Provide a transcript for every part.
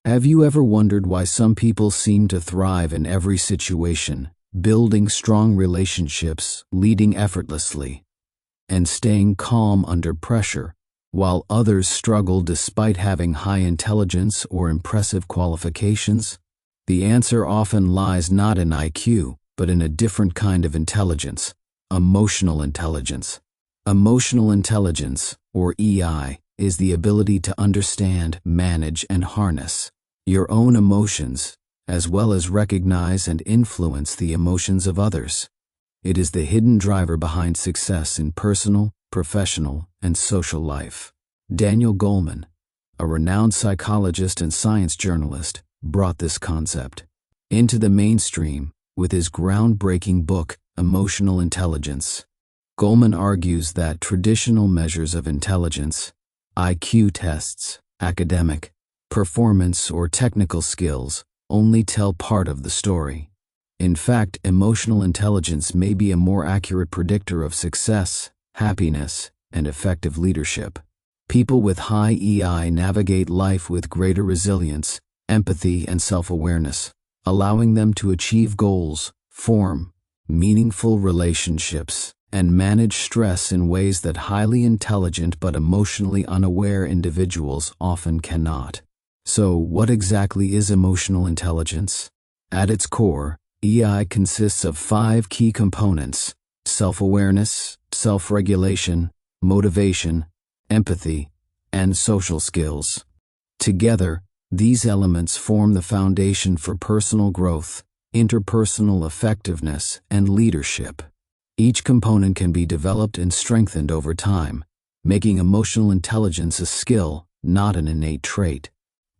Have you ever wondered why some people seem to thrive in every situation, building strong relationships, leading effortlessly, and staying calm under pressure, while others struggle despite having high intelligence or impressive qualifications? The answer often lies not in IQ, but in a different kind of intelligence: emotional intelligence. Emotional intelligence, or EI, is the ability to understand, manage, and harness your own emotions, as well as recognize and influence the emotions of others. It is the hidden driver behind success in personal, professional, and social life. Daniel Goleman, a renowned psychologist and science journalist, brought this concept into the mainstream with his groundbreaking book, Emotional Intelligence. Goleman argues that traditional measures of intelligence, IQ tests, academic, performance, or technical skills, only tell part of the story. In fact, emotional intelligence may be a more accurate predictor of success, happiness, and effective leadership. People with high EI navigate life with greater resilience, empathy, and self-awareness, allowing them to achieve goals, form meaningful relationships, and manage stress in ways that highly intelligent but emotionally unaware individuals often cannot. So, what exactly is emotional intelligence? At its core, EI consists of 5 key components: self-awareness, self-regulation, motivation, empathy, and social skills. Together, these elements form the foundation for personal growth, interpersonal effectiveness, and leadership. Each component can be developed and strengthened over time, making emotional intelligence a skill, not an innate trait.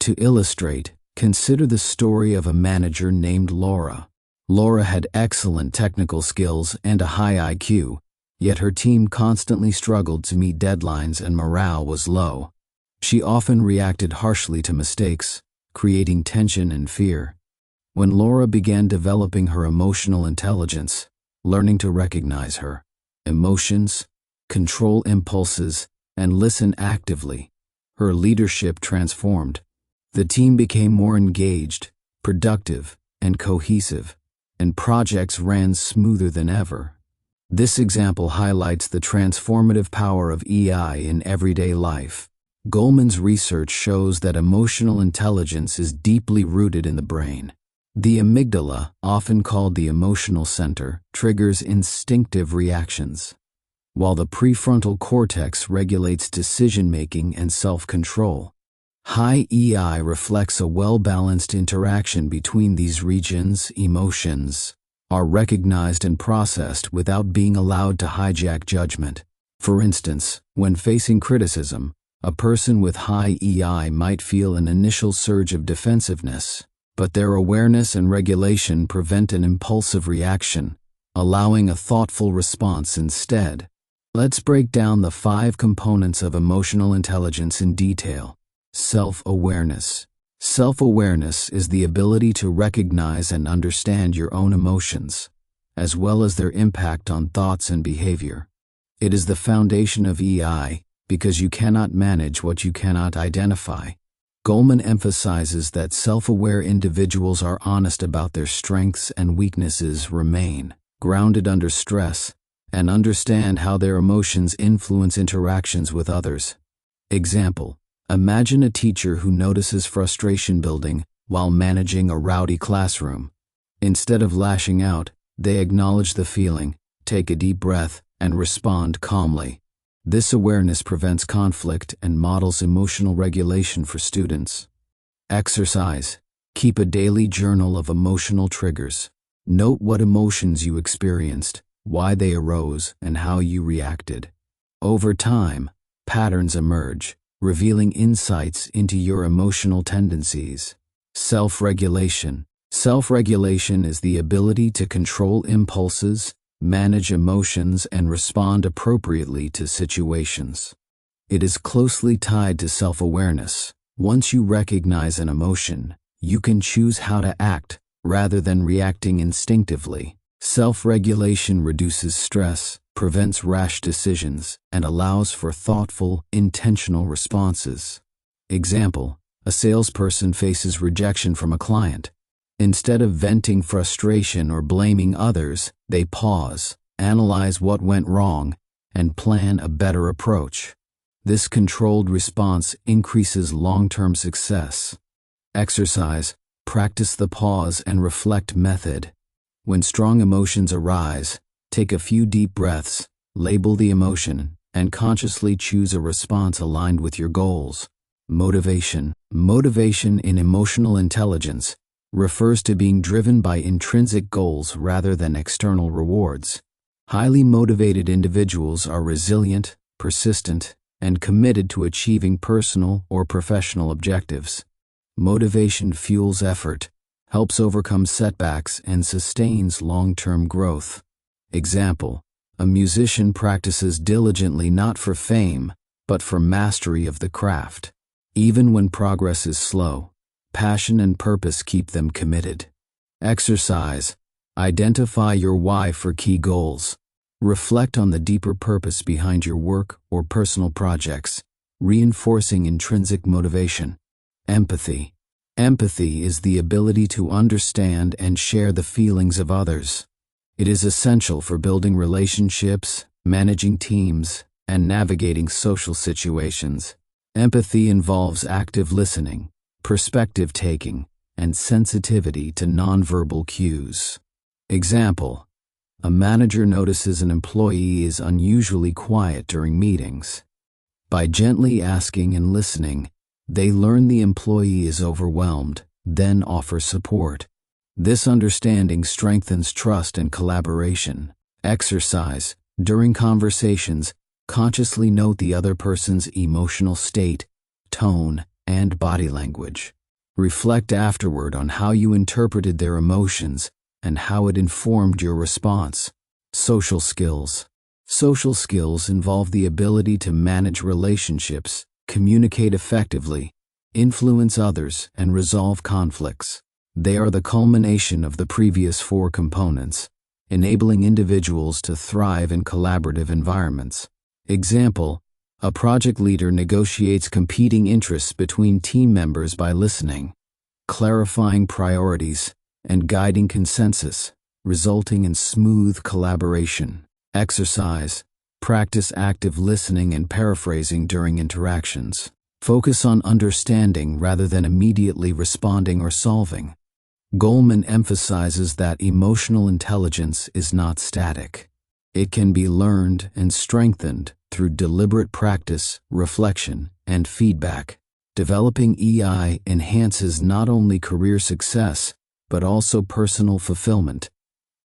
To illustrate, consider the story of a manager named Laura. Laura had excellent technical skills and a high IQ, yet her team constantly struggled to meet deadlines and morale was low. She often reacted harshly to mistakes, creating tension and fear. When Laura began developing her emotional intelligence, learning to recognize her emotions, control impulses, and listen actively, her leadership transformed. The team became more engaged, productive, and cohesive, and projects ran smoother than ever. This example highlights the transformative power of EI in everyday life. Goleman's research shows that emotional intelligence is deeply rooted in the brain. The amygdala, often called the emotional center, triggers instinctive reactions, while the prefrontal cortex regulates decision-making and self-control. High EI reflects a well-balanced interaction between these regions. Emotions are recognized and processed without being allowed to hijack judgment. For instance, when facing criticism, a person with high EI might feel an initial surge of defensiveness, but their awareness and regulation prevent an impulsive reaction, allowing a thoughtful response instead. Let's break down the 5 components of emotional intelligence in detail. Self-awareness. Self-awareness is the ability to recognize and understand your own emotions, as well as their impact on thoughts and behavior. It is the foundation of EI, because you cannot manage what you cannot identify. Goleman emphasizes that self-aware individuals are honest about their strengths and weaknesses, remain grounded under stress, and understand how their emotions influence interactions with others. Example: imagine a teacher who notices frustration building while managing a rowdy classroom. Instead of lashing out, they acknowledge the feeling, take a deep breath, and respond calmly. This awareness prevents conflict and models emotional regulation for students. Exercise. Keep a daily journal of emotional triggers. Note what emotions you experienced, why they arose, and how you reacted. Over time, patterns emerge, revealing insights into your emotional tendencies. Self-regulation. Self-regulation is the ability to control impulses, manage emotions, and respond appropriately to situations. It is closely tied to self-awareness. Once you recognize an emotion, you can choose how to act rather than reacting instinctively. Self-regulation reduces stress, prevents rash decisions, and allows for thoughtful, intentional responses. Example: A salesperson faces rejection from a client. Instead of venting frustration or blaming others, they pause, analyze what went wrong, and plan a better approach. This controlled response increases long-term success. Exercise. Practice the pause and reflect method. When strong emotions arise, take a few deep breaths, label the emotion, and consciously choose a response aligned with your goals. Motivation. Motivation in emotional intelligence refers to being driven by intrinsic goals rather than external rewards. Highly motivated individuals are resilient, persistent, and committed to achieving personal or professional objectives. Motivation fuels effort, helps overcome setbacks, and sustains long-term growth. Example: a musician practices diligently not for fame, but for mastery of the craft. Even when progress is slow, passion and purpose keep them committed. Exercise. Identify your why for key goals. Reflect on the deeper purpose behind your work or personal projects, reinforcing intrinsic motivation. Empathy. Empathy is the ability to understand and share the feelings of others. It is essential for building relationships, managing teams, and navigating social situations. Empathy involves active listening, perspective taking, and sensitivity to nonverbal cues. Example: a manager notices an employee is unusually quiet during meetings. By gently asking and listening, they learn the employee is overwhelmed, then offer support. This understanding strengthens trust and collaboration. Exercise. During conversations, consciously note the other person's emotional state, tone, and body language. Reflect afterward on how you interpreted their emotions and how it informed your response. Social skills. Social skills involve the ability to manage relationships, communicate effectively, influence others, and resolve conflicts. They are the culmination of the previous four components, enabling individuals to thrive in collaborative environments. Example: a project leader negotiates competing interests between team members by listening, clarifying priorities, and guiding consensus, resulting in smooth collaboration. Exercise. Practice active listening and paraphrasing during interactions. Focus on understanding rather than immediately responding or solving. Goleman emphasizes that emotional intelligence is not static. It can be learned and strengthened through deliberate practice, reflection, and feedback. Developing EI enhances not only career success, but also personal fulfillment,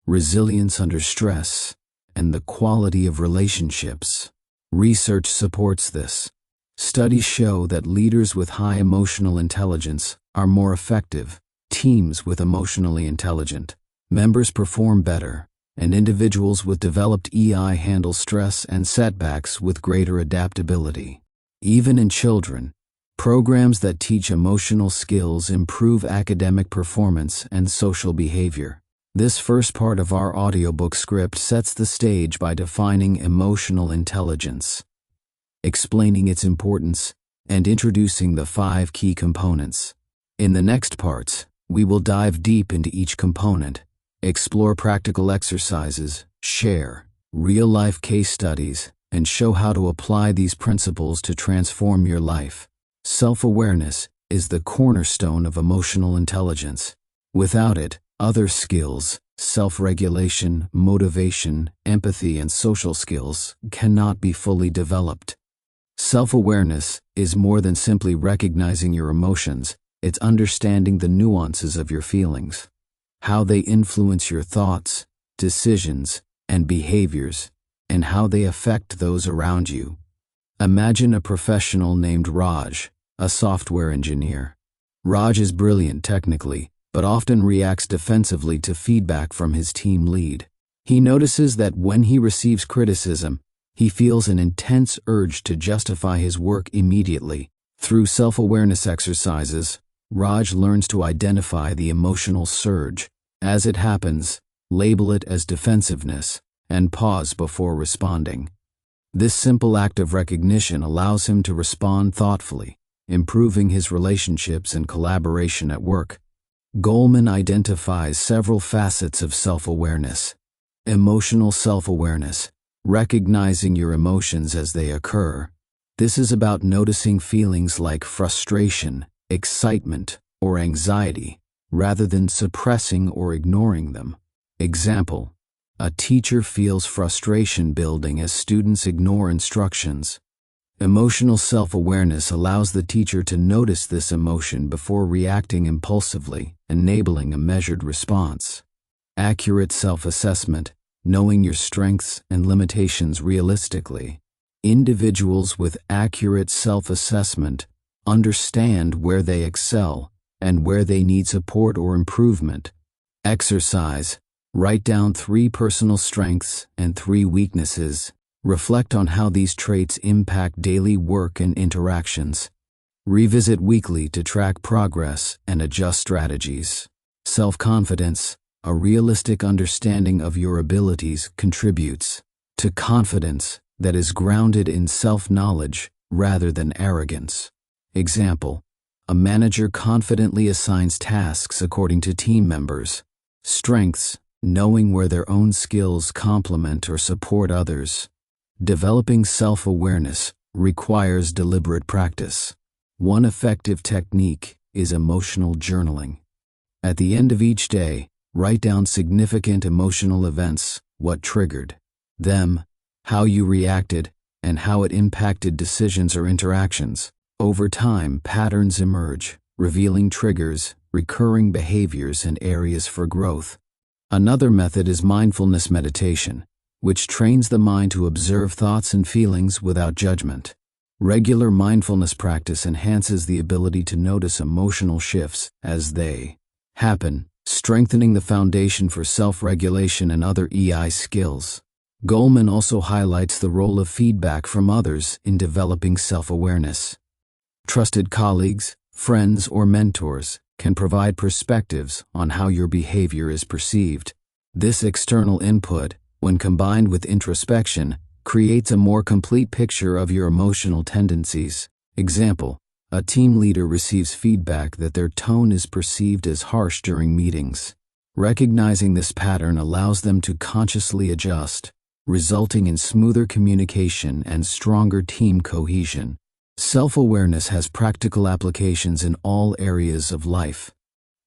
resilience under stress, and the quality of relationships. Research supports this. Studies show that leaders with high emotional intelligence are more effective. Teams with emotionally intelligent members perform better, and individuals with developed EI handle stress and setbacks with greater adaptability. Even in children, programs that teach emotional skills improve academic performance and social behavior. This first part of our audiobook script sets the stage by defining emotional intelligence, explaining its importance, and introducing the 5 key components. In the next parts, we will dive deep into each component, explore practical exercises, share real-life case studies, and show how to apply these principles to transform your life. Self-awareness is the cornerstone of emotional intelligence. Without it, other skills, self-regulation, motivation, empathy, and social skills cannot be fully developed. Self-awareness is more than simply recognizing your emotions. It's understanding the nuances of your feelings, how they influence your thoughts, decisions, and behaviors, and how they affect those around you. Imagine a professional named Raj, a software engineer. Raj is brilliant technically, but often reacts defensively to feedback from his team lead. He notices that when he receives criticism, he feels an intense urge to justify his work immediately. Through self-awareness exercises, Raj learns to identify the emotional surge. As it happens, label it as defensiveness, and pause before responding. This simple act of recognition allows him to respond thoughtfully, improving his relationships and collaboration at work. Goleman identifies several facets of self-awareness. Emotional self-awareness, recognizing your emotions as they occur. This is about noticing feelings like frustration, excitement, or anxiety, rather than suppressing or ignoring them. Example: a teacher feels frustration building as students ignore instructions. Emotional self-awareness allows the teacher to notice this emotion before reacting impulsively, enabling a measured response. Accurate self-assessment, knowing your strengths and limitations realistically. Individuals with accurate self-assessment understand where they excel and where they need support or improvement. Exercise. Write down 3 personal strengths and 3 weaknesses. Reflect on how these traits impact daily work and interactions. Revisit weekly to track progress and adjust strategies. Self-confidence. A realistic understanding of your abilities contributes to confidence that is grounded in self-knowledge rather than arrogance. Example: a manager confidently assigns tasks according to team members. Strengths: knowing where their own skills complement or support others. Developing self-awareness requires deliberate practice. One effective technique is emotional journaling. At the end of each day, write down significant emotional events, what triggered them, how you reacted, and how it impacted decisions or interactions. Over time, patterns emerge, revealing triggers, recurring behaviors, and areas for growth. Another method is mindfulness meditation, which trains the mind to observe thoughts and feelings without judgment. Regular mindfulness practice enhances the ability to notice emotional shifts as they happen, strengthening the foundation for self-regulation and other EI skills. Goleman also highlights the role of feedback from others in developing self-awareness. Trusted colleagues, friends, or mentors can provide perspectives on how your behavior is perceived. This external input, when combined with introspection, creates a more complete picture of your emotional tendencies. Example: a team leader receives feedback that their tone is perceived as harsh during meetings. Recognizing this pattern allows them to consciously adjust, resulting in smoother communication and stronger team cohesion. Self-awareness has practical applications in all areas of life.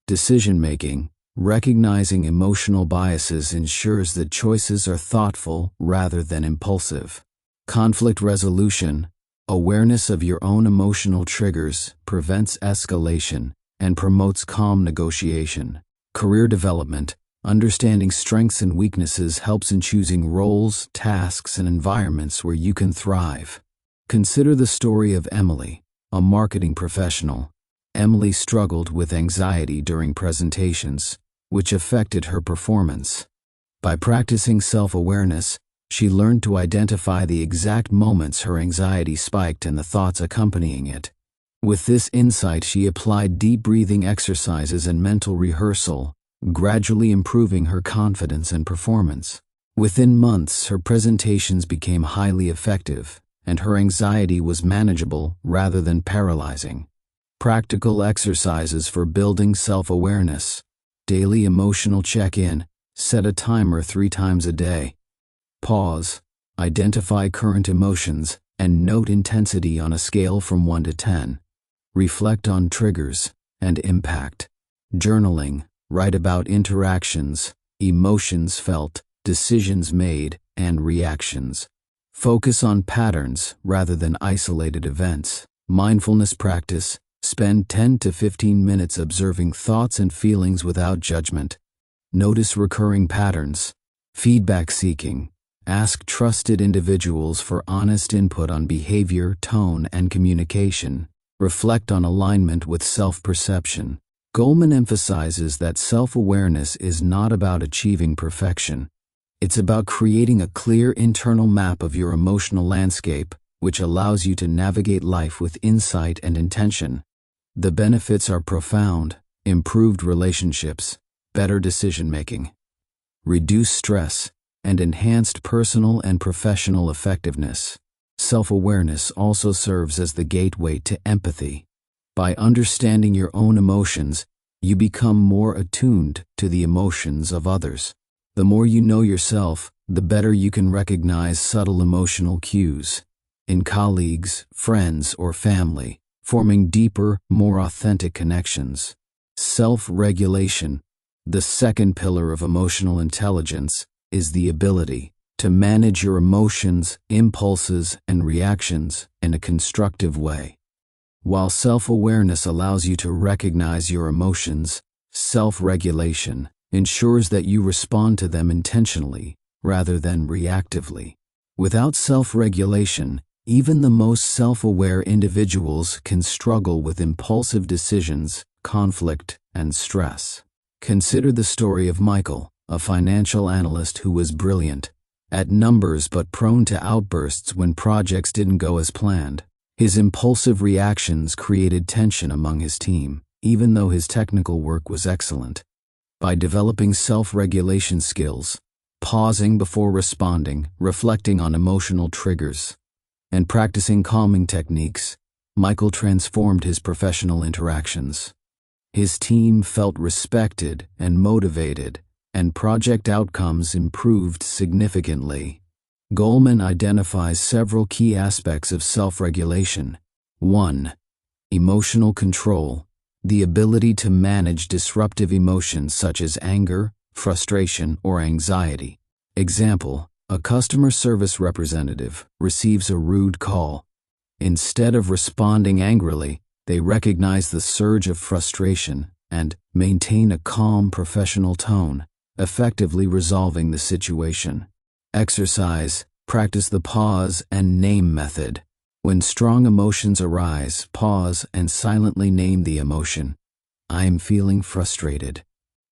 Decision-making. Recognizing emotional biases ensures that choices are thoughtful rather than impulsive. Conflict resolution. Awareness of your own emotional triggers prevents escalation and promotes calm negotiation. Career development. Understanding strengths and weaknesses helps in choosing roles, tasks, and environments where you can thrive. Consider the story of Emily, a marketing professional. Emily struggled with anxiety during presentations, which affected her performance. By practicing self-awareness, she learned to identify the exact moments her anxiety spiked and the thoughts accompanying it. With this insight, she applied deep breathing exercises and mental rehearsal, gradually improving her confidence and performance. Within months, her presentations became highly effective, and her anxiety was manageable rather than paralyzing. Practical exercises for building self-awareness. Daily emotional check-in. Set a timer 3 times a day. Pause. Identify current emotions and note intensity on a scale from 1 to 10. Reflect on triggers and impact. Journaling. Write about interactions, emotions felt, decisions made, and reactions. Focus on patterns rather than isolated events. Mindfulness practice. Spend 10 to 15 minutes observing thoughts and feelings without judgment. Notice recurring patterns. Feedback seeking. Ask trusted individuals for honest input on behavior, tone, and communication. Reflect on alignment with self-perception. Goleman emphasizes that self-awareness is not about achieving perfection. It's about creating a clear internal map of your emotional landscape, which allows you to navigate life with insight and intention. The benefits are profound: improved relationships, better decision-making, reduced stress, and enhanced personal and professional effectiveness. Self-awareness also serves as the gateway to empathy, By understanding your own emotions, you become more attuned to the emotions of others. The more you know yourself, the better you can recognize subtle emotional cues in colleagues, friends, or family, forming deeper, more authentic connections. Self-regulation, the second pillar of emotional intelligence, is the ability to manage your emotions, impulses, and reactions in a constructive way. While self-awareness allows you to recognize your emotions, self-regulation ensures that you respond to them intentionally rather than reactively. Without self-regulation, even the most self-aware individuals can struggle with impulsive decisions, conflict, and stress. Consider the story of Michael, a financial analyst who was brilliant at numbers but prone to outbursts when projects didn't go as planned. His impulsive reactions created tension among his team, even though his technical work was excellent. By developing self-regulation skills, pausing before responding, reflecting on emotional triggers, and practicing calming techniques, Michael transformed his professional interactions. His team felt respected and motivated, and project outcomes improved significantly. Goleman identifies several key aspects of self-regulation. 1. Emotional control, the ability to manage disruptive emotions such as anger, frustration, or anxiety. Example: a customer service representative receives a rude call. Instead of responding angrily, they recognize the surge of frustration and maintain a calm, professional tone, effectively resolving the situation. Exercise: practice the pause and name method. When strong emotions arise, pause and silently name the emotion. I am feeling frustrated.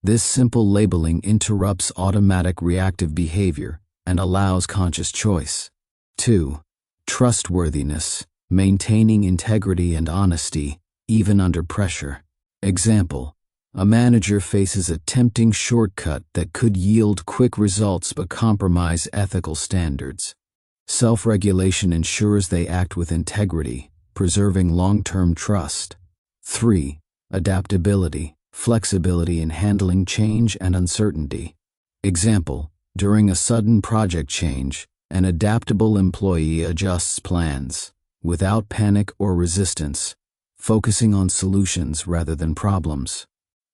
This simple labeling interrupts automatic reactive behavior and allows conscious choice. 2. Trustworthiness, maintaining integrity and honesty, even under pressure. Example: a manager faces a tempting shortcut that could yield quick results but compromise ethical standards. Self-regulation ensures they act with integrity, preserving long-term trust. 3. Adaptability, flexibility in handling change and uncertainty. Example: during a sudden project change, an adaptable employee adjusts plans, without panic or resistance, focusing on solutions rather than problems.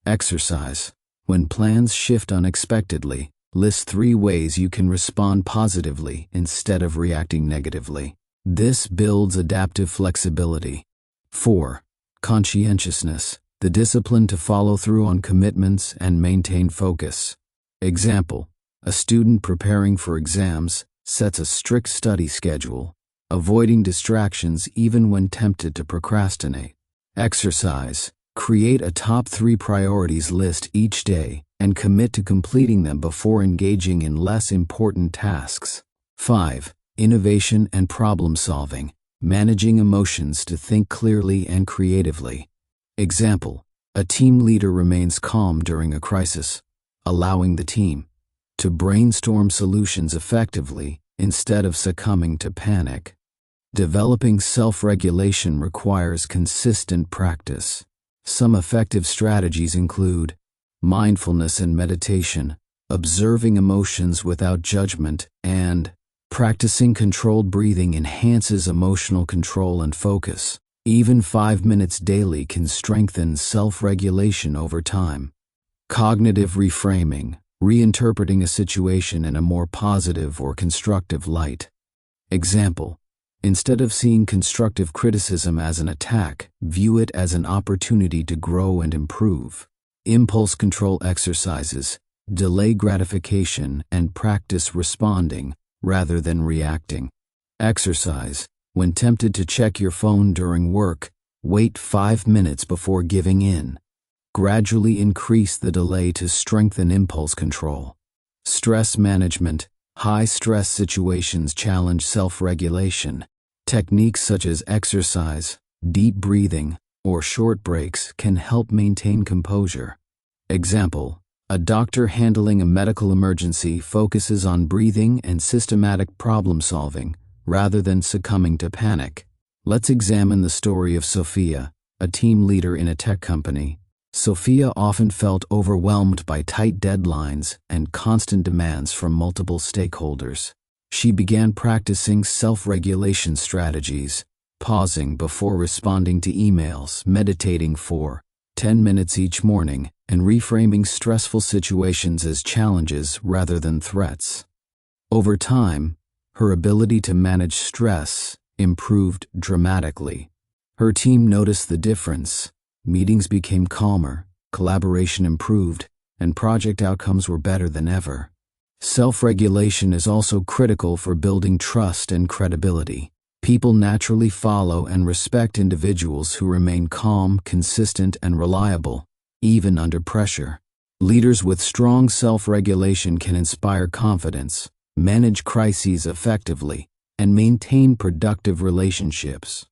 Exercise: when plans shift unexpectedly, list 3 ways you can respond positively instead of reacting negatively. This builds adaptive flexibility. 4. Conscientiousness, the discipline to follow through on commitments and maintain focus. Example: a student preparing for exams sets a strict study schedule, avoiding distractions even when tempted to procrastinate. Exercise: create a top 3 priorities list each day and commit to completing them before engaging in less important tasks. 5. Innovation and problem solving, managing emotions to think clearly and creatively. Example: a team leader remains calm during a crisis, allowing the team to brainstorm solutions effectively instead of succumbing to panic. Developing self-regulation requires consistent practice. Some effective strategies include mindfulness and meditation, observing emotions without judgment, and practicing controlled breathing enhances emotional control and focus. Even 5 minutes daily can strengthen self-regulation over time. Cognitive reframing, reinterpreting a situation in a more positive or constructive light. Example: instead of seeing constructive criticism as an attack, view it as an opportunity to grow and improve. Impulse control exercises, delay gratification and practice responding rather than reacting. Exercise: when tempted to check your phone during work, wait 5 minutes before giving in. Gradually increase the delay to strengthen impulse control. Stress management, high-stress situations challenge self-regulation. Techniques such as exercise, deep breathing, or short breaks can help maintain composure. Example: a doctor handling a medical emergency focuses on breathing and systematic problem-solving rather than succumbing to panic. Let's examine the story of Sophia, a team leader in a tech company, Sophia often felt overwhelmed by tight deadlines and constant demands from multiple stakeholders. She began practicing self-regulation strategies, pausing before responding to emails, meditating for 10 minutes each morning, and reframing stressful situations as challenges rather than threats. Over time, her ability to manage stress improved dramatically. Her team noticed the difference. Meetings became calmer, collaboration improved, and project outcomes were better than ever. Self-regulation is also critical for building trust and credibility. People naturally follow and respect individuals who remain calm, consistent, and reliable, even under pressure. Leaders with strong self-regulation can inspire confidence, manage crises effectively, and maintain productive relationships.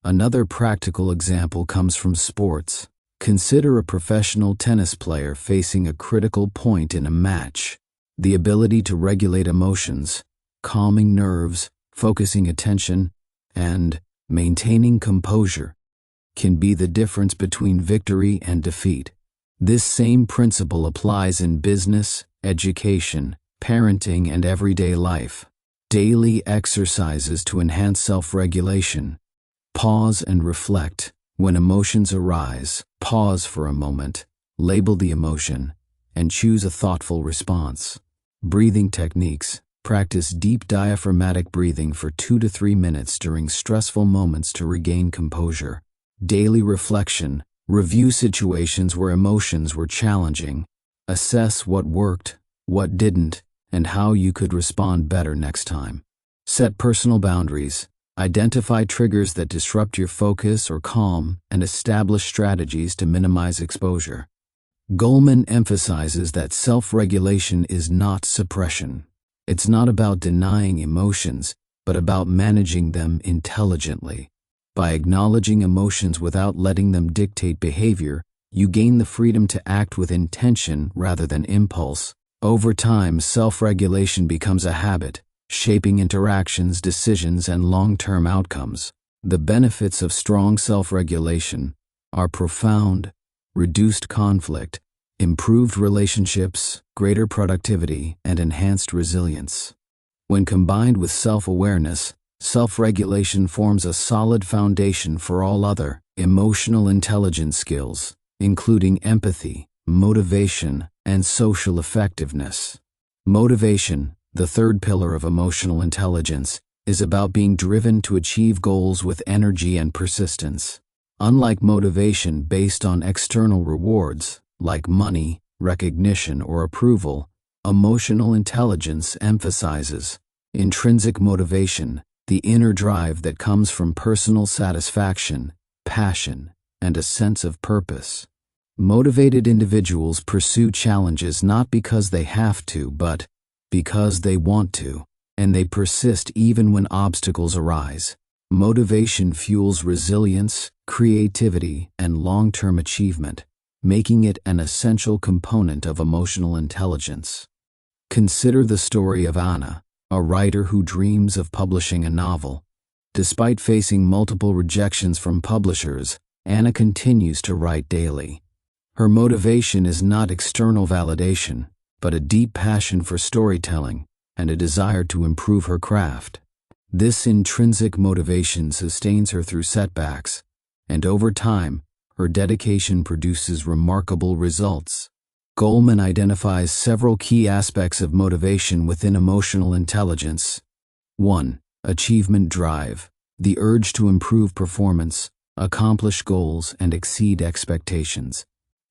Another practical example comes from sports. Consider a professional tennis player facing a critical point in a match. The ability to regulate emotions, calming nerves, focusing attention, and maintaining composure can be the difference between victory and defeat. This same principle applies in business, education, parenting, and everyday life. Daily exercises to enhance self-regulation. Pause and reflect. When emotions arise, pause for a moment, label the emotion, and choose a thoughtful response. Breathing techniques. Practice deep diaphragmatic breathing for 2 to 3 minutes during stressful moments to regain composure. Daily reflection. Review situations where emotions were challenging. Assess what worked, what didn't, and how you could respond better next time. Set personal boundaries. Identify triggers that disrupt your focus or calm, and establish strategies to minimize exposure. Goleman emphasizes that self-regulation is not suppression. It's not about denying emotions, but about managing them intelligently. By acknowledging emotions without letting them dictate behavior, you gain the freedom to act with intention rather than impulse. Over time, self-regulation becomes a habit, shaping interactions, decisions, and long-term outcomes. The benefits of strong self-regulation are profound: reduced conflict, improved relationships, greater productivity, and enhanced resilience. When combined with self-awareness, self-regulation forms a solid foundation for all other emotional intelligence skills, including empathy, motivation, and social effectiveness. Motivation, the third pillar of emotional intelligence, is about being driven to achieve goals with energy and persistence. Unlike motivation based on external rewards, like money, recognition, or approval, emotional intelligence emphasizes intrinsic motivation, the inner drive that comes from personal satisfaction, passion, and a sense of purpose. Motivated individuals pursue challenges not because they have to, but because they want to, and they persist even when obstacles arise. Motivation fuels resilience, creativity, and long-term achievement, making it an essential component of emotional intelligence. Consider the story of Anna, a writer who dreams of publishing a novel. Despite facing multiple rejections from publishers, Anna continues to write daily. Her motivation is not external validation, but a deep passion for storytelling and a desire to improve her craft. This intrinsic motivation sustains her through setbacks, and over time, her dedication produces remarkable results. Goleman identifies several key aspects of motivation within emotional intelligence. 1. Achievement drive, the urge to improve performance, accomplish goals, and exceed expectations.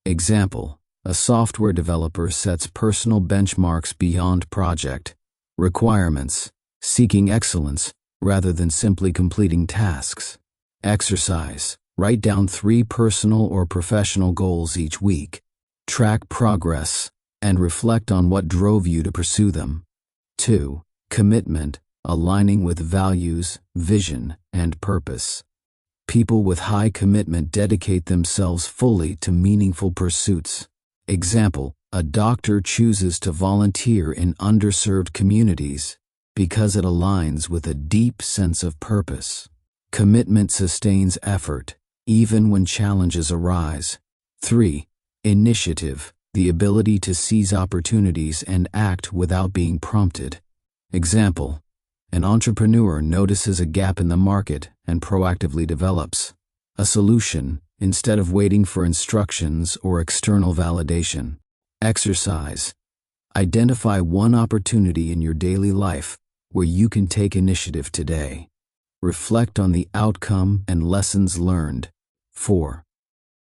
Example: a software developer sets personal benchmarks beyond project requirements, seeking excellence rather than simply completing tasks. Exercise: write down 3 personal or professional goals each week. Track progress and reflect on what drove you to pursue them. 2. Commitment, aligning with values, vision, and purpose. People with high commitment dedicate themselves fully to meaningful pursuits. Example: a doctor chooses to volunteer in underserved communities because it aligns with a deep sense of purpose. Commitment sustains effort, even when challenges arise. 3. Initiative, the ability to seize opportunities and act without being prompted. Example: an entrepreneur notices a gap in the market and proactively develops a solution instead of waiting for instructions or external validation. Exercise, identify one opportunity in your daily life where you can take initiative today. Reflect on the outcome and lessons learned. 4.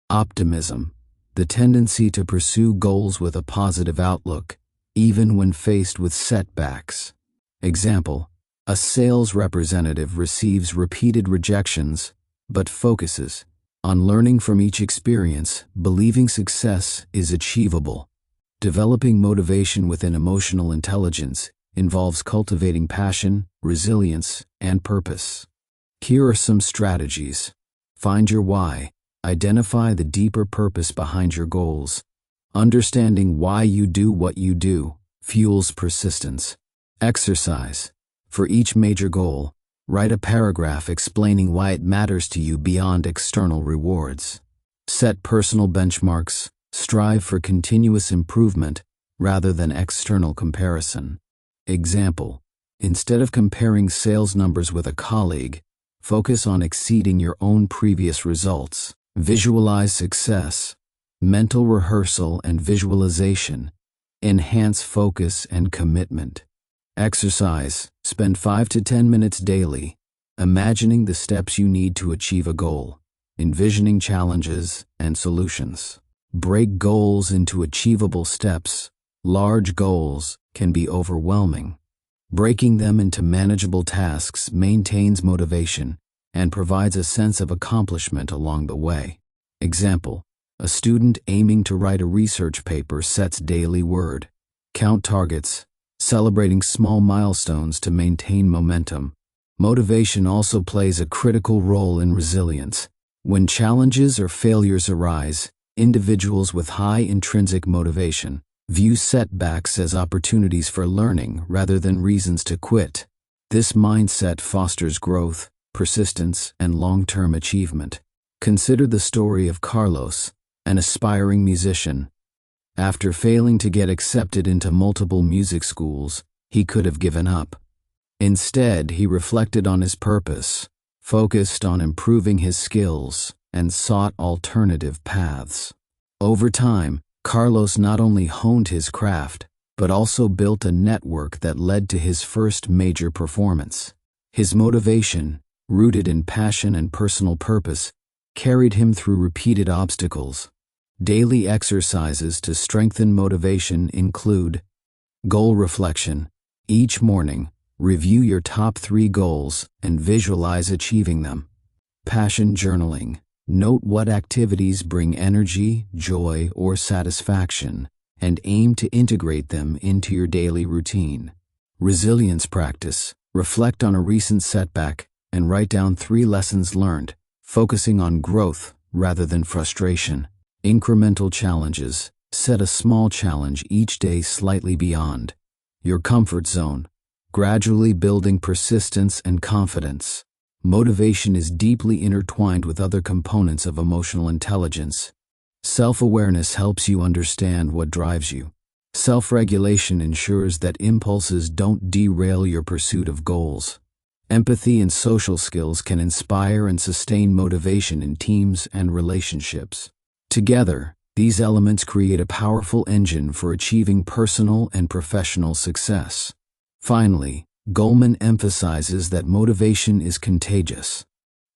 Optimism, the tendency to pursue goals with a positive outlook, even when faced with setbacks. Example: a sales representative receives repeated rejections, but focuses on learning from each experience, believing success is achievable. Developing motivation within emotional intelligence involves cultivating passion, resilience, and purpose. Here are some strategies. Find your why. Identify the deeper purpose behind your goals. Understanding why you do what you do fuels persistence. Exercise. For each major goal, write a paragraph explaining why it matters to you beyond external rewards. Set personal benchmarks. Strive for continuous improvement rather than external comparison. Example: instead of comparing sales numbers with a colleague, focus on exceeding your own previous results. Visualize success. Mental rehearsal and visualization enhance focus and commitment. Exercise. Spend 5 to 10 minutes daily, imagining the steps you need to achieve a goal, envisioning challenges and solutions. Break goals into achievable steps. Large goals can be overwhelming. Breaking them into manageable tasks maintains motivation and provides a sense of accomplishment along the way. Example: a student aiming to write a research paper sets daily word count targets, celebrating small milestones to maintain momentum. Motivation also plays a critical role in resilience. When challenges or failures arise, individuals with high intrinsic motivation view setbacks as opportunities for learning rather than reasons to quit. This mindset fosters growth, persistence, and long-term achievement. Consider the story of Carlos, an aspiring musician. After failing to get accepted into multiple music schools, he could have given up. Instead, he reflected on his purpose, focused on improving his skills, and sought alternative paths. Over time, Carlos not only honed his craft, but also built a network that led to his first major performance. His motivation, rooted in passion and personal purpose, carried him through repeated obstacles. Daily exercises to strengthen motivation include goal reflection. Each morning, review your top 3 goals and visualize achieving them. Passion journaling. Note what activities bring energy, joy, or satisfaction, and aim to integrate them into your daily routine. Resilience practice. Reflect on a recent setback and write down 3 lessons learned, focusing on growth rather than frustration. Incremental challenges. Set a small challenge each day slightly beyond your comfort zone, gradually building persistence and confidence. Motivation is deeply intertwined with other components of emotional intelligence. Self-awareness helps you understand what drives you. Self-regulation ensures that impulses don't derail your pursuit of goals. Empathy and social skills can inspire and sustain motivation in teams and relationships. Together, these elements create a powerful engine for achieving personal and professional success. Finally, Goleman emphasizes that motivation is contagious.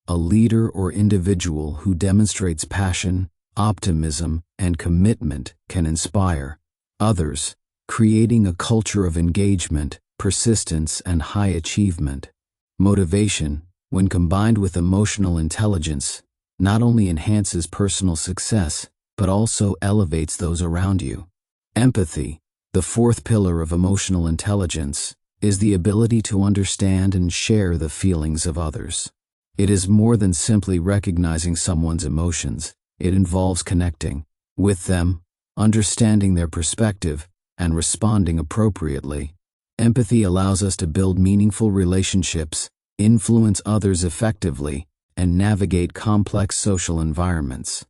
A leader or individual who demonstrates passion, optimism, and commitment can inspire others, creating a culture of engagement, persistence, and high achievement. Motivation, when combined with emotional intelligence, not only enhances personal success, but also elevates those around you. Empathy, the 4th pillar of emotional intelligence, is the ability to understand and share the feelings of others. It is more than simply recognizing someone's emotions. It involves connecting with them, understanding their perspective, and responding appropriately. Empathy allows us to build meaningful relationships, influence others effectively, and navigate complex social environments.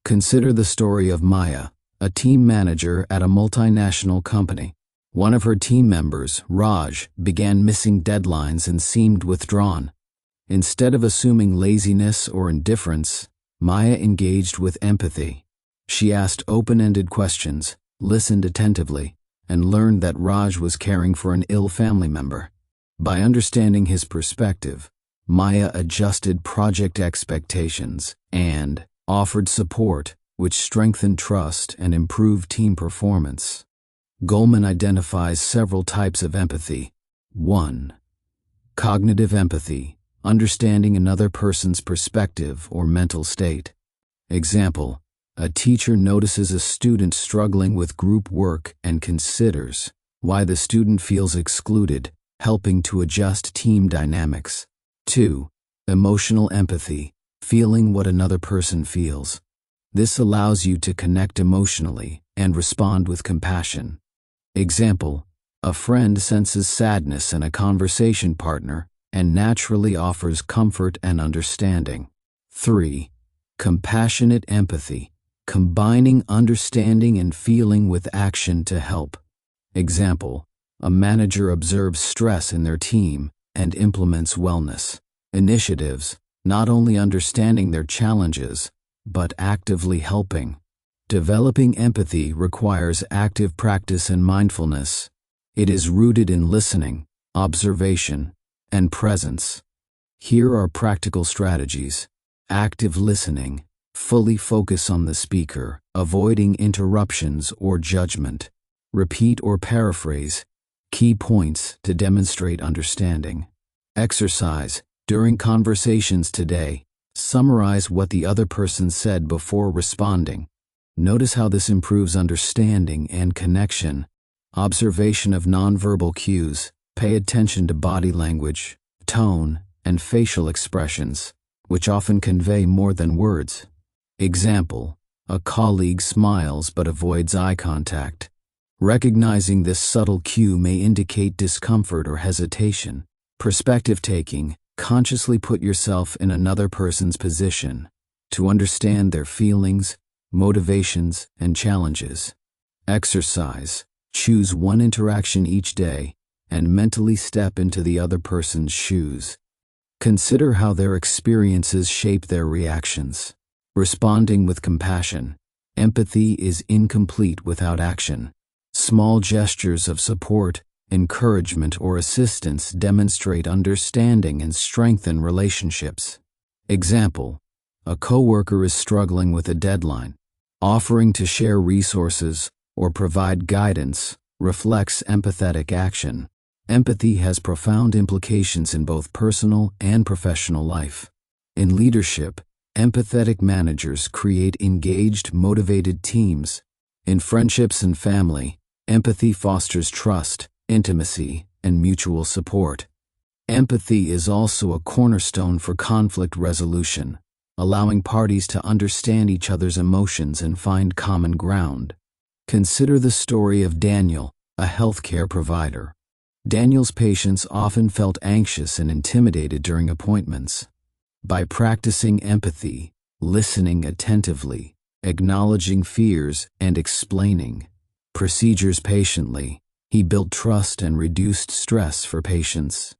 Consider the story of Maya, a team manager at a multinational company. One of her team members, Raj, began missing deadlines and seemed withdrawn. Instead of assuming laziness or indifference, Maya engaged with empathy. She asked open-ended questions, listened attentively, and learned that Raj was caring for an ill family member. By understanding his perspective, Maya adjusted project expectations and offered support, which strengthened trust and improved team performance. Goleman identifies several types of empathy. 1. Cognitive empathy, understanding another person's perspective or mental state. Example: a teacher notices a student struggling with group work and considers why the student feels excluded, helping to adjust team dynamics. 2. Emotional empathy, feeling what another person feels. This allows you to connect emotionally and respond with compassion. Example: a friend senses sadness in a conversation partner and naturally offers comfort and understanding. 3. Compassionate empathy, combining understanding and feeling with action to help. Example: a manager observes stress in their team and implements wellness initiatives, not only understanding their challenges, but actively helping. Developing empathy requires active practice and mindfulness. It is rooted in listening, observation, and presence. Here are practical strategies. Active listening. Fully focus on the speaker, avoiding interruptions or judgment. Repeat or paraphrase key points to demonstrate understanding. Exercise. During conversations today, summarize what the other person said before responding. Notice how this improves understanding and connection. Observation of nonverbal cues. Pay attention to body language, tone, and facial expressions, which often convey more than words. Example: a colleague smiles but avoids eye contact. Recognizing this subtle cue may indicate discomfort or hesitation. Perspective taking. Consciously put yourself in another person's position to understand their feelings, motivations, and challenges. Exercise. Choose one interaction each day and mentally step into the other person's shoes. Consider how their experiences shape their reactions. Responding with compassion. Empathy is incomplete without action. Small gestures of support, encouragement, or assistance demonstrate understanding and strengthen relationships. Example: a coworker is struggling with a deadline. Offering to share resources or provide guidance reflects empathetic action. Empathy has profound implications in both personal and professional life. In leadership, empathetic managers create engaged, motivated teams. In friendships and family, empathy fosters trust, intimacy, and mutual support. Empathy is also a cornerstone for conflict resolution, allowing parties to understand each other's emotions and find common ground. Consider the story of Daniel, a healthcare provider. Daniel's patients often felt anxious and intimidated during appointments. By practicing empathy, listening attentively, acknowledging fears, and explaining procedures patiently, he built trust and reduced stress for patients.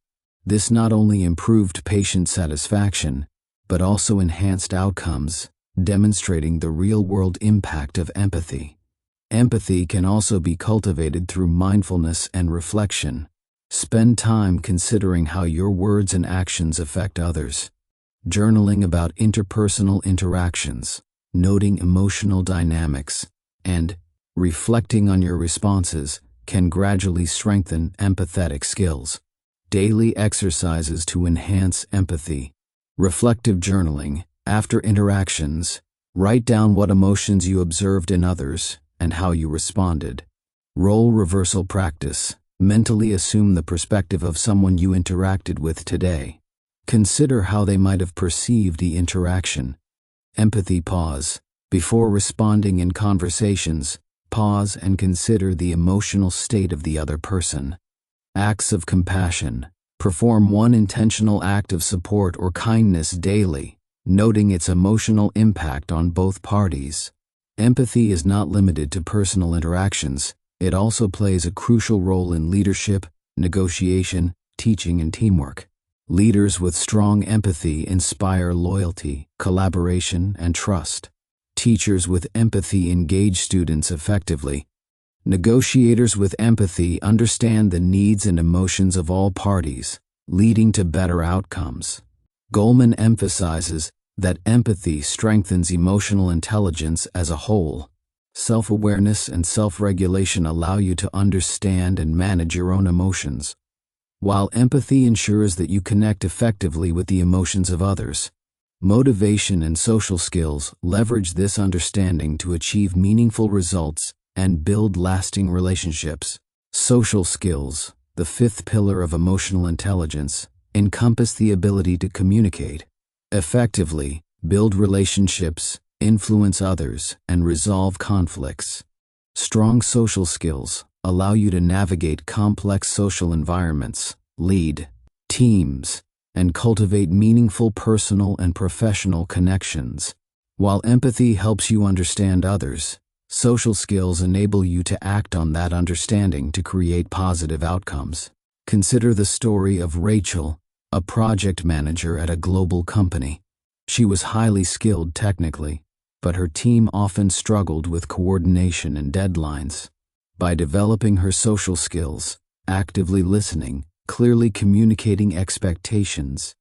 This not only improved patient satisfaction, but also enhanced outcomes, demonstrating the real-world impact of empathy. Empathy can also be cultivated through mindfulness and reflection. Spend time considering how your words and actions affect others. Journaling about interpersonal interactions, noting emotional dynamics, and reflecting on your responses can gradually strengthen empathetic skills. Daily exercises to enhance empathy. Reflective journaling. After interactions, write down what emotions you observed in others and how you responded. Role reversal practice. Mentally assume the perspective of someone you interacted with today. Consider how they might have perceived the interaction. Empathy pause. Before responding in conversations, pause and consider the emotional state of the other person. Acts of compassion. Perform one intentional act of support or kindness daily, noting its emotional impact on both parties. Empathy is not limited to personal interactions. It also plays a crucial role in leadership, negotiation, teaching, and teamwork. Leaders with strong empathy inspire loyalty, collaboration, and trust. Teachers with empathy engage students effectively. Negotiators with empathy understand the needs and emotions of all parties, leading to better outcomes. Goleman emphasizes that empathy strengthens emotional intelligence as a whole. Self-awareness and self-regulation allow you to understand and manage your own emotions, while empathy ensures that you connect effectively with the emotions of others. Motivation and social skills leverage this understanding to achieve meaningful results and build lasting relationships. Social skills, the fifth pillar of emotional intelligence, encompass the ability to communicate effectively, build relationships, influence others, and resolve conflicts. Strong social skills allow you to navigate complex social environments, lead teams, and cultivate meaningful personal and professional connections. While empathy helps you understand others, social skills enable you to act on that understanding to create positive outcomes. Consider the story of Rachel, a project manager at a global company. She was highly skilled technically, but her team often struggled with coordination and deadlines. By developing her social skills, actively listening, clearly communicating expectations,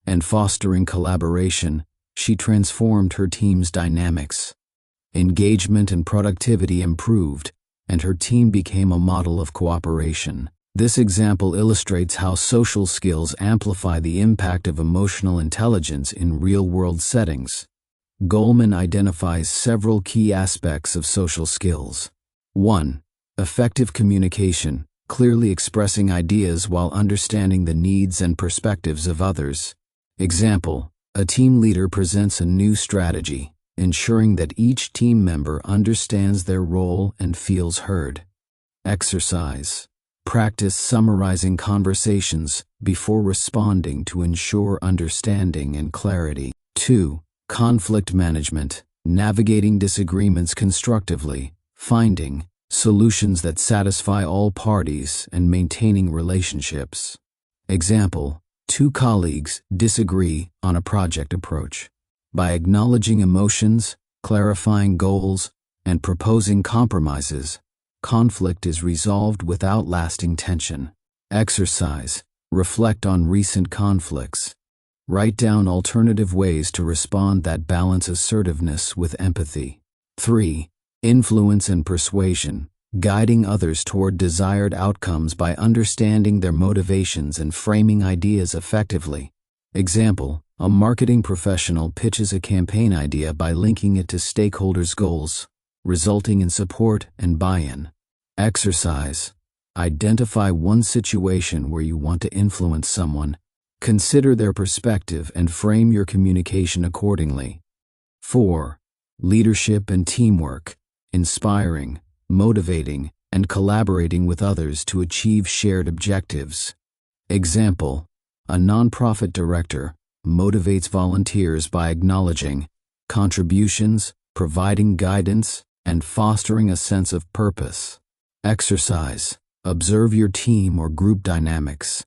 and fostering collaboration, she transformed her team's dynamics. Engagement and productivity improved, and her team became a model of cooperation. This example illustrates how social skills amplify the impact of emotional intelligence in real-world settings. Goleman identifies several key aspects of social skills. 1. Effective communication, clearly expressing ideas while understanding the needs and perspectives of others. Example: a team leader presents a new strategy, ensuring that each team member understands their role and feels heard. Exercise: practice summarizing conversations before responding to ensure understanding and clarity. 2. Conflict management, navigating disagreements constructively, finding solutions that satisfy all parties, and maintaining relationships. Example: two colleagues disagree on a project approach. By acknowledging emotions, clarifying goals, and proposing compromises, conflict is resolved without lasting tension. Exercise: reflect on recent conflicts. Write down alternative ways to respond that balance assertiveness with empathy. 3. Influence and persuasion, guiding others toward desired outcomes by understanding their motivations and framing ideas effectively. Example: a marketing professional pitches a campaign idea by linking it to stakeholders' goals, resulting in support and buy-in. Exercise: identify one situation where you want to influence someone. Consider their perspective and frame your communication accordingly. 4. Leadership and teamwork, inspiring, motivating, and collaborating with others to achieve shared objectives. Example: a nonprofit director motivates volunteers by acknowledging contributions, providing guidance, and fostering a sense of purpose. Exercise: observe your team or group dynamics.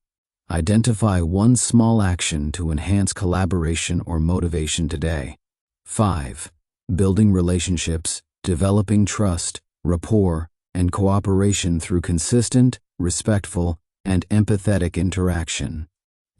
Identify one small action to enhance collaboration or motivation today. 5. Building relationships, developing trust, rapport, and cooperation through consistent, respectful, and empathetic interaction.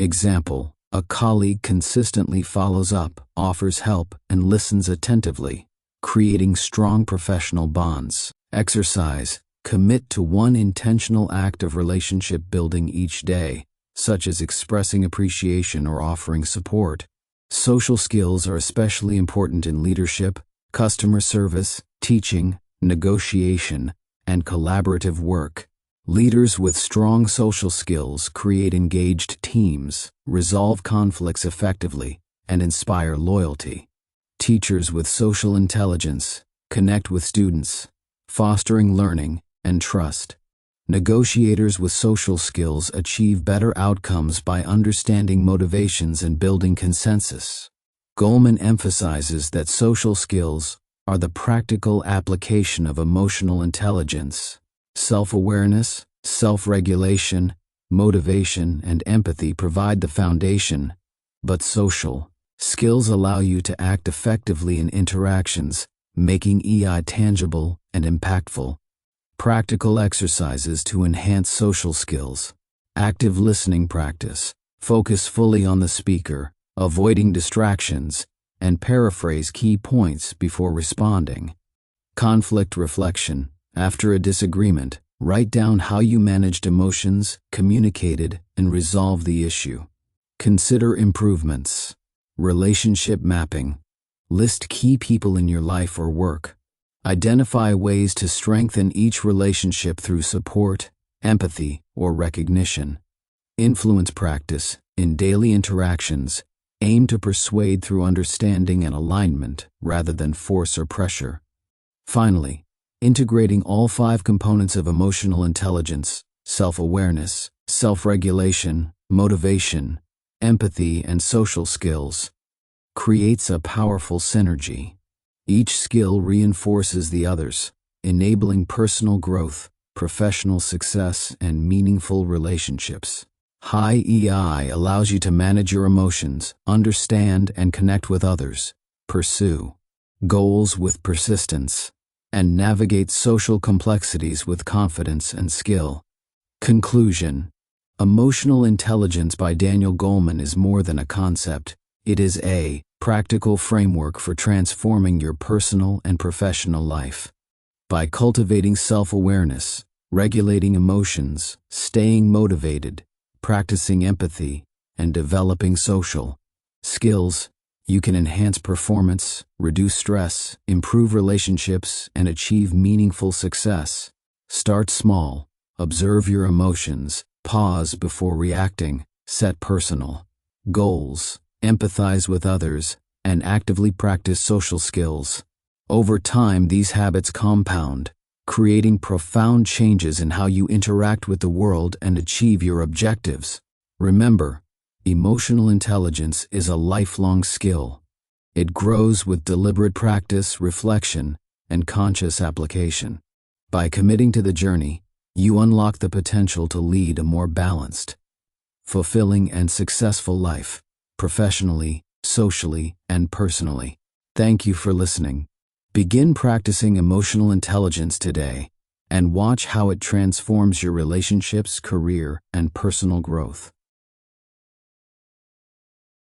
Example: a colleague consistently follows up, offers help, and listens attentively, creating strong professional bonds. Exercise: commit to one intentional act of relationship building each day, such as expressing appreciation or offering support. Social skills are especially important in leadership, customer service, teaching, negotiation, and collaborative work. Leaders with strong social skills create engaged teams, resolve conflicts effectively, and inspire loyalty. Teachers with social intelligence connect with students, fostering learning and trust. Negotiators with social skills achieve better outcomes by understanding motivations and building consensus. Goleman emphasizes that social skills are the practical application of emotional intelligence. Self-awareness, self-regulation, motivation, and empathy provide the foundation, but social skills allow you to act effectively in interactions, making EI tangible and impactful. Practical exercises to enhance social skills. Active listening practice. Focus fully on the speaker, avoiding distractions, and paraphrase key points before responding. Conflict reflection. After a disagreement, write down how you managed emotions, communicated, and resolved the issue. Consider improvements. Relationship mapping. List key people in your life or work. Identify ways to strengthen each relationship through support, empathy, or recognition. Influence practice. In daily interactions, aim to persuade through understanding and alignment rather than force or pressure. Finally, integrating all 5 components of emotional intelligence, self-awareness, self-regulation, motivation, empathy, and social skills, creates a powerful synergy. Each skill reinforces the others, enabling personal growth, professional success, and meaningful relationships. High EI allows you to manage your emotions, understand and connect with others, pursue goals with persistence, and navigate social complexities with confidence and skill. Conclusion. Emotional Intelligence by Daniel Goleman is more than a concept. It is a practical framework for transforming your personal and professional life. By cultivating self-awareness, regulating emotions, staying motivated, practicing empathy, and developing social skills, you can enhance performance, reduce stress, improve relationships, and achieve meaningful success. Start small, observe your emotions, pause before reacting, set personal goals, empathize with others, and actively practice social skills. Over time, these habits compound, creating profound changes in how you interact with the world and achieve your objectives. Remember, emotional intelligence is a lifelong skill. It grows with deliberate practice, reflection, and conscious application. By committing to the journey, you unlock the potential to lead a more balanced, fulfilling, and successful life, professionally, socially, and personally. Thank you for listening. Begin practicing emotional intelligence today and watch how it transforms your relationships, career, and personal growth.